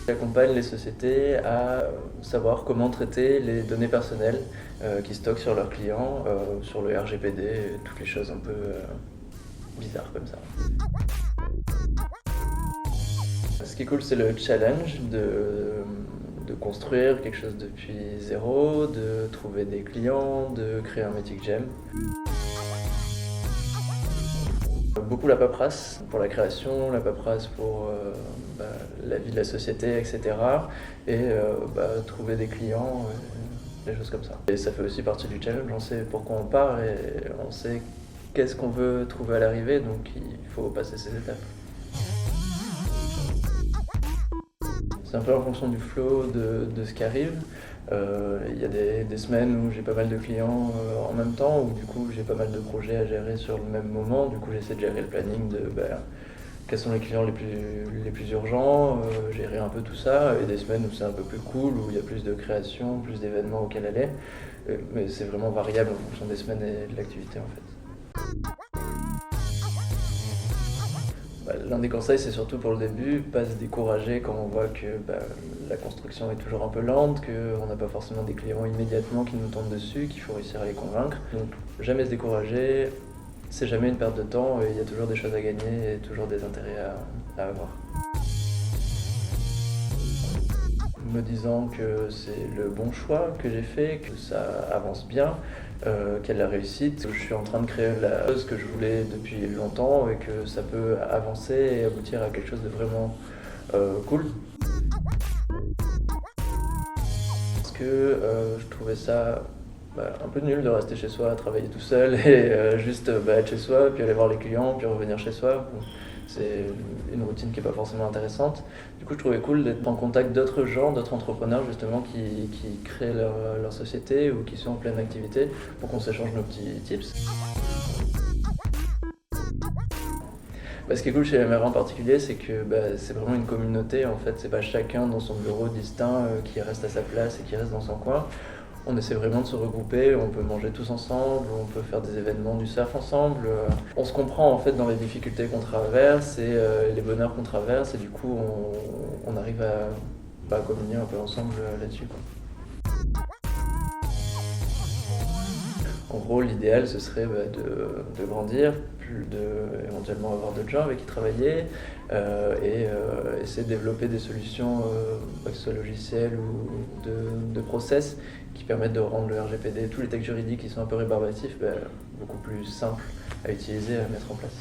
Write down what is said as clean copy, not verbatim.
J'accompagne les sociétés à savoir comment traiter les données personnelles qu'ils stockent sur leurs clients, sur le RGPD et toutes les choses un peu bizarres comme ça. Ce qui est cool, c'est le challenge de construire quelque chose depuis zéro, de trouver des clients, de créer un métier que j'aime. Beaucoup la paperasse pour la création, la paperasse pour la vie de la société, etc. Et trouver des clients, des choses comme ça. Et ça fait aussi partie du challenge, on sait pourquoi on part et on sait qu'est-ce qu'on veut trouver à l'arrivée, donc il faut passer ces étapes. C'est un peu en fonction du flow de ce qui arrive. Il y a des semaines où j'ai pas mal de clients en même temps, où du coup j'ai pas mal de projets à gérer sur le même moment. Du coup j'essaie de gérer le planning de quels sont les clients les plus urgents, gérer un peu tout ça. Et des semaines où c'est un peu plus cool, où il y a plus de création, plus d'événements auxquels aller. Mais c'est vraiment variable en fonction des semaines et de l'activité en fait. L'un des conseils, c'est surtout pour le début, pas se décourager quand on voit que la construction est toujours un peu lente, qu'on n'a pas forcément des clients immédiatement qui nous tombent dessus, qu'il faut réussir à les convaincre. Donc jamais se décourager, c'est jamais une perte de temps, et il y a toujours des choses à gagner et toujours des intérêts à avoir. Me disant que c'est le bon choix que j'ai fait, que ça avance bien, qu'il y a de la réussite, que je suis en train de créer la chose que je voulais depuis longtemps et que ça peut avancer et aboutir à quelque chose de vraiment cool. Parce que je trouvais ça un peu nul de rester chez soi, travailler tout seul et juste être chez soi, puis aller voir les clients, puis revenir chez soi. Bon, c'est une routine qui n'est pas forcément intéressante. Du coup, je trouvais cool d'être en contact d'autres gens, d'autres entrepreneurs justement qui créent leur société ou qui sont en pleine activité pour qu'on s'échange nos petits tips. Ce qui est cool chez MRA en particulier, c'est que c'est vraiment une communauté en fait. C'est pas chacun dans son bureau distinct qui reste à sa place et qui reste dans son coin. On essaie vraiment de se regrouper, on peut manger tous ensemble, on peut faire des événements du surf ensemble. On se comprend en fait dans les difficultés qu'on traverse et les bonheurs qu'on traverse et du coup on arrive à communier un peu ensemble là-dessus, quoi. En gros, l'idéal, ce serait de grandir, éventuellement avoir d'autres gens avec qui travailler et essayer de développer des solutions, que ce soit logicielles ou de process, qui permettent de rendre le RGPD, tous les textes juridiques qui sont un peu rébarbatifs, beaucoup plus simples à utiliser et à mettre en place.